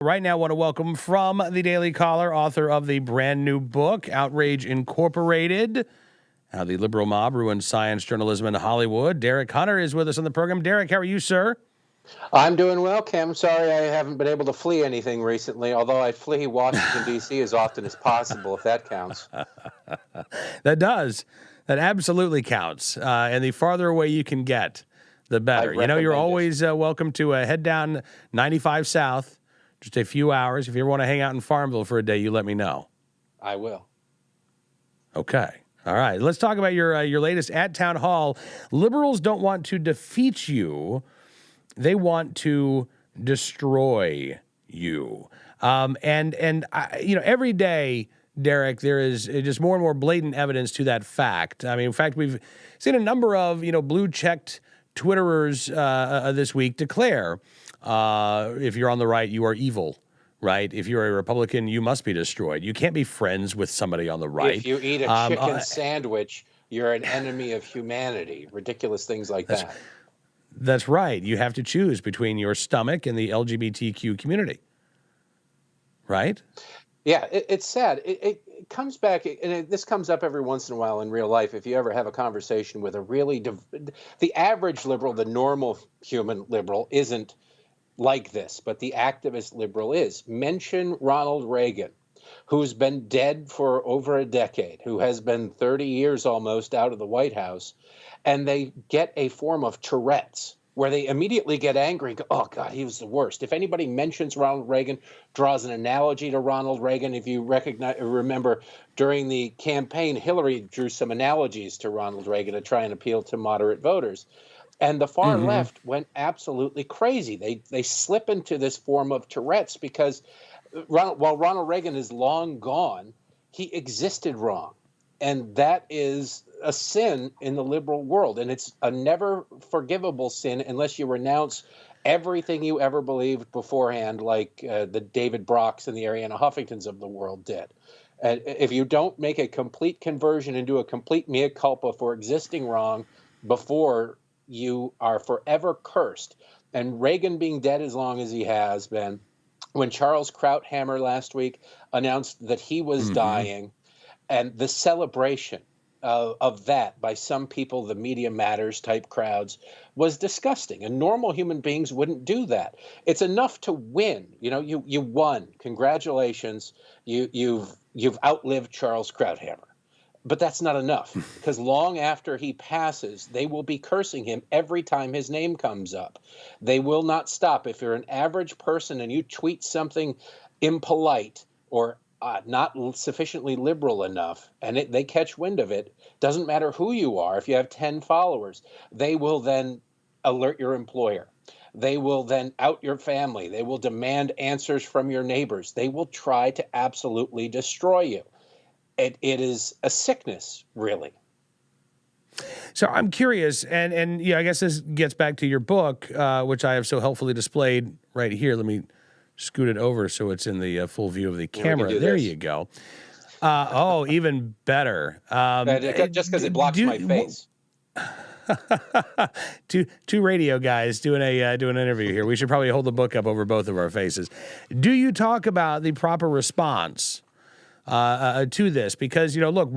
Right now, I want to welcome from the Daily Caller, author of the brand new book, Outrage Incorporated, How the Liberal Mob Ruined Science Journalism in Hollywood. Derek Hunter is with us on the program. Derek, how are you, sir? I'm doing well, Kim. Sorry I haven't been able to flee anything recently, although I flee Washington, D.C. as often as possible, if that counts. That does. That absolutely counts. And the farther away you can get, the better. You know, you're always welcome to head down 95 South, just a few hours. If you ever want to hang out in Farmville for a day, you let me know. I will. Okay. All right. Let's talk about your latest at Town Hall. Liberals don't want to defeat you. They want to destroy you. Every day, Derek, there is just more and more blatant evidence to that fact. I mean, in fact, we've seen a number of, blue-checked Twitterers this week declare, if you're on the right, you are evil, right? If you're a Republican, you must be destroyed. You can't be friends with somebody on the right. If you eat a chicken sandwich, you're an enemy of humanity. Ridiculous things like that. That's right. You have to choose between your stomach and the LGBTQ community, right? Yeah, it's sad. It comes back, and this comes up every once in a while in real life. If you ever have a conversation with the average liberal, the normal human liberal, isn't like this, but the activist liberal is. Mention Ronald Reagan, who's been dead for over a decade, who has been 30 years almost out of the White House, and they get a form of Tourette's, where they immediately get angry and go, oh, God, he was the worst. If anybody mentions Ronald Reagan, draws an analogy to Ronald Reagan, if you remember during the campaign, Hillary drew some analogies to Ronald Reagan to try and appeal to moderate voters. And the far left went absolutely crazy. They slip into this form of Tourette's because while Ronald Reagan is long gone, he existed wrong. And that is a sin in the liberal world. And it's a never forgivable sin unless you renounce everything you ever believed beforehand, like the David Brocks and the Arianna Huffingtons of the world did. And if you don't make a complete conversion and do a complete mea culpa for existing wrong before, you are forever cursed. And Reagan being dead as long as he has been, when Charles Krauthammer last week announced that he was dying, and the celebration of that by some people, the Media Matters type crowds, was disgusting. And normal human beings wouldn't do that. It's enough to win. You won. Congratulations. You've outlived Charles Krauthammer. But that's not enough, because long after he passes, they will be cursing him every time his name comes up. They will not stop. If you're an average person and you tweet something impolite or not sufficiently liberal enough, and they catch wind of it, doesn't matter who you are, if you have 10 followers, they will then alert your employer. They will then out your family. They will demand answers from your neighbors. They will try to absolutely destroy you. It is a sickness, really. So I'm curious, and I guess this gets back to your book, which I have so helpfully displayed right here. Let me scoot it over so it's in the full view of the camera. There you go. Even better. Just because it blocks my face. Two radio guys doing an interview here. We should probably hold the book up over both of our faces. Do you talk about the proper response to this? Because, look,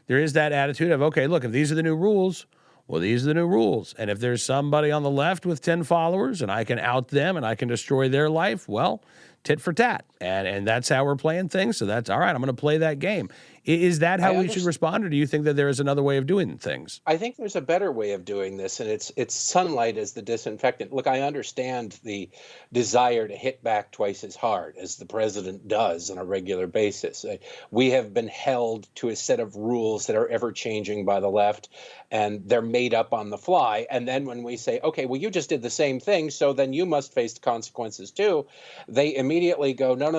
there is that attitude of, okay, look, if these are the new rules, well, these are the new rules. And if there's somebody on the left with 10 followers and I can out them and I can destroy their life, well, tit for tat. And that's how we're playing things. So that's all right. I'm going to play that game. Is that how we should respond, or do you think that there is another way of doing things? I think there's a better way of doing this, and it's sunlight as the disinfectant. Look, I understand the desire to hit back twice as hard as the president does on a regular basis. We have been held to a set of rules that are ever changing by the left, and they're made up on the fly. And then when we say, okay, well, you just did the same thing, so then you must face the consequences too, they immediately go, no,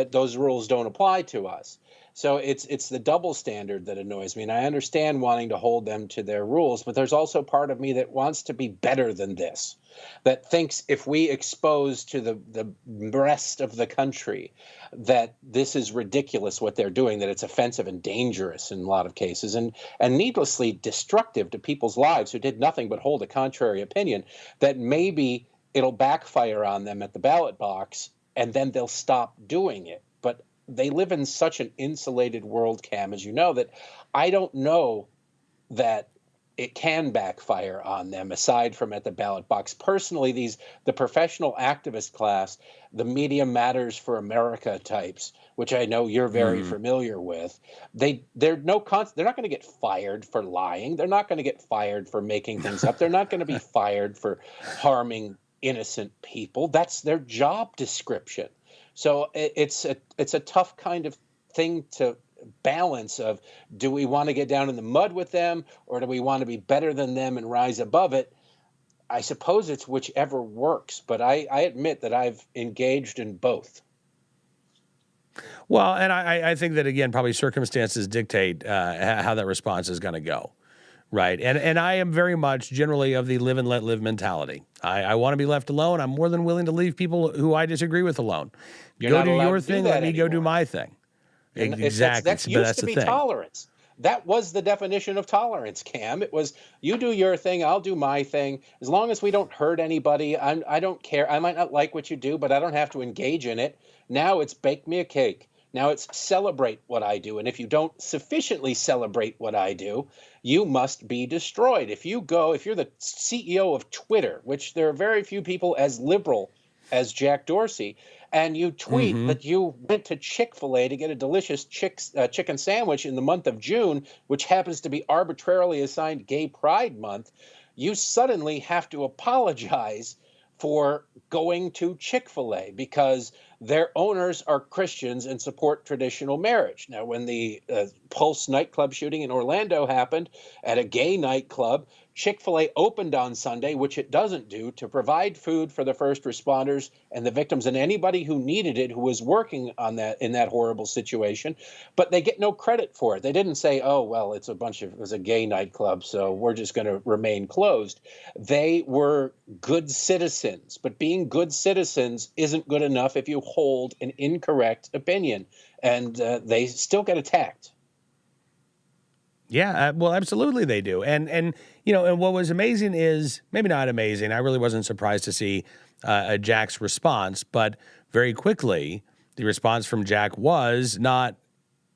those rules don't apply to us. So it's the double standard that annoys me. And I understand wanting to hold them to their rules, but there's also part of me that wants to be better than this, that thinks if we expose to the rest of the country that this is ridiculous what they're doing, that it's offensive and dangerous in a lot of cases and needlessly destructive to people's lives who did nothing but hold a contrary opinion, that maybe it'll backfire on them at the ballot box and then they'll stop doing it. But they live in such an insulated world, Cam, as you know, that I don't know that it can backfire on them aside from at the ballot box. Personally, the professional activist class, the Media Matters for America types, which I know you're very familiar with, they're not going to get fired for lying. They're not going to get fired for making things up. They're not going to be fired for harming innocent people. That's their job description. So it's a tough kind of thing to balance of, do we want to get down in the mud with them, or do we want to be better than them and rise above it? I suppose it's whichever works, but I admit that I've engaged in both. Well, and I think that, again, probably circumstances dictate how that response is going to go, right? And I am very much generally of the live and let live mentality. I want to be left alone. I'm more than willing to leave people who I disagree with alone. Go do your thing, let me go do my thing. Exactly. That used to be tolerance. That was the definition of tolerance, Cam. It was, you do your thing, I'll do my thing. As long as we don't hurt anybody, I don't care. I might not like what you do, but I don't have to engage in it. Now it's bake me a cake. Now it's celebrate what I do. And if you don't sufficiently celebrate what I do, you must be destroyed. If you're the CEO of Twitter, which there are very few people as liberal as Jack Dorsey, and you tweet that you went to Chick-fil-A to get a delicious chicken sandwich in the month of June, which happens to be arbitrarily assigned Gay Pride Month, you suddenly have to apologize for going to Chick-fil-A because their owners are Christians and support traditional marriage. Now, when the Pulse nightclub shooting in Orlando happened at a gay nightclub, Chick-fil-A opened on Sunday, which it doesn't do, to provide food for the first responders and the victims and anybody who needed it, who was working on that in that horrible situation. But they get no credit for it. They didn't say, oh, well, it was a gay nightclub, so we're just going to remain closed. They were good citizens, but being good citizens isn't good enough if you hold an incorrect opinion, and they still get attacked. Yeah, well, absolutely they do. And and what was amazing is, maybe not amazing, I really wasn't surprised to see Jack's response, but very quickly, the response from Jack was not,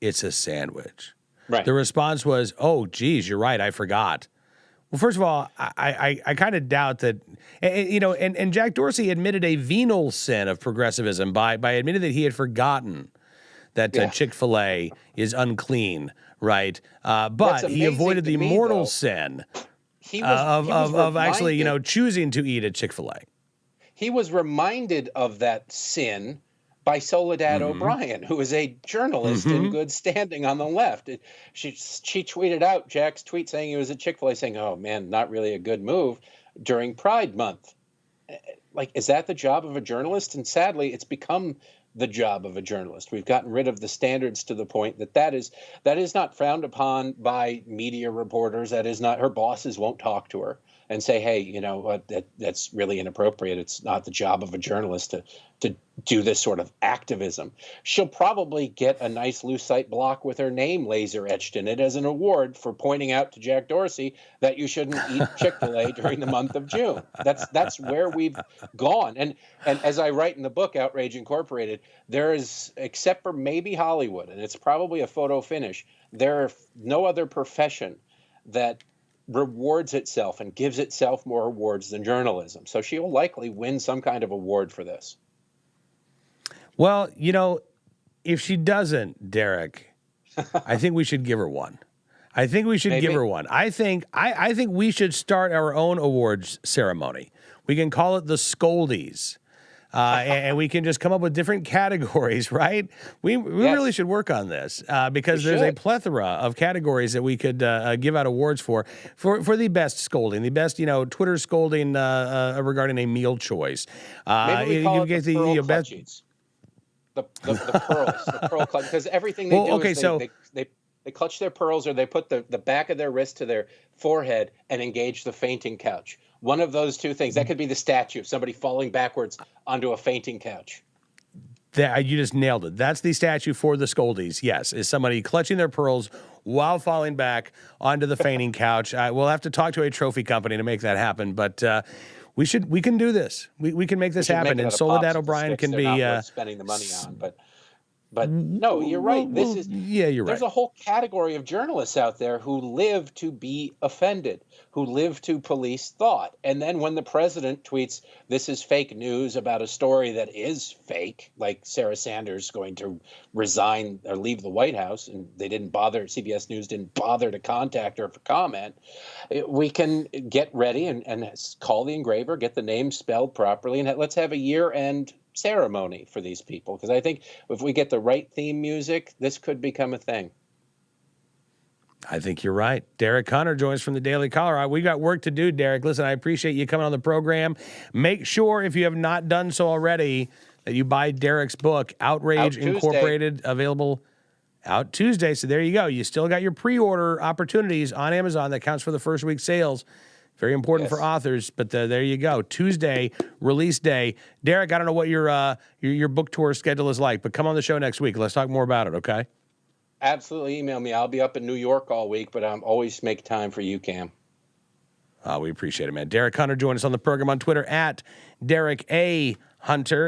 it's a sandwich. Right. The response was, oh, geez, you're right, I forgot. Well, first of all, I kind of doubt that, and Jack Dorsey admitted a venal sin of progressivism by admitting that he had forgotten that Chick-fil-A is unclean, right? But he avoided the mortal sin of actually, choosing to eat at Chick-fil-A. He was reminded of that sin by Soledad O'Brien, who is a journalist in good standing on the left. She tweeted out Jack's tweet saying he was at Chick-fil-A, saying, oh, man, not really a good move during Pride Month. Like, is that the job of a journalist? And sadly, it's become the job of a journalist. We've gotten rid of the standards to the point that is not frowned upon by media reporters. That is not, her bosses won't talk to her and say, hey, you know what, that's really inappropriate. It's not the job of a journalist to do this sort of activism. She'll probably get a nice lucite block with her name laser etched in it as an award for pointing out to Jack Dorsey that you shouldn't eat Chick-fil-A during the month of June. That's where we've gone. And as I write in the book, Outrage Incorporated, there is, except for maybe Hollywood, and it's probably a photo finish, there are no other profession that rewards itself and gives itself more awards than journalism. So she'll likely win some kind of award for this. Well, if she doesn't, Derek, I think we should give her one. I think we should give her one. I think we should start our own awards ceremony. We can call it the Scoldies. And we can just come up with different categories, right? We really should work on this because there's a plethora of categories that we could give out awards for the best scolding, the best, Twitter scolding regarding a meal choice. Maybe we call it the pearl clutchies. The pearls, the pearl clutch, because everything they do is they clutch their pearls, or they put the back of their wrist to their forehead and engage the fainting couch. One of those two things. That could be the statue, somebody falling backwards onto a fainting couch. You just nailed it. That's the statue for the Scoldies, yes, is somebody clutching their pearls while falling back onto the fainting couch. We'll have to talk to a trophy company to make that happen, but We can do this. We can make this We should happen. make it And out of Soledad popsicle O'Brien sticks. can They're be. not worth spending the money on, but no, you're right. Yeah, you're There's right. a whole category of journalists out there who live to be offended, who live to police thought. And then when the president tweets, this is fake news about a story that is fake, like Sarah Sanders going to resign or leave the White House, and CBS News didn't bother to contact her for comment, we can get ready and call the engraver, get the name spelled properly, and let's have a year-end ceremony for these people, because I think if we get the right theme music, this could become a thing. I think you're right. Derek Hunter joins from the Daily Caller. We got work to do, Derek. Listen, I appreciate you coming on the program. Make sure, if you have not done so already, that you buy Derek's book, Outrage Incorporated, available out Tuesday. So there you go. You still got your pre-order opportunities on Amazon. That counts for the first week's sales. Very important for authors, but there you go. Tuesday, release day. Derek, I don't know what your book tour schedule is like, but come on the show next week. Let's talk more about it, okay? Absolutely. Email me. I'll be up in New York all week, but I'm always make time for you, Cam. We appreciate it, man. Derek Hunter joined us on the program on Twitter at Derek A. Hunter.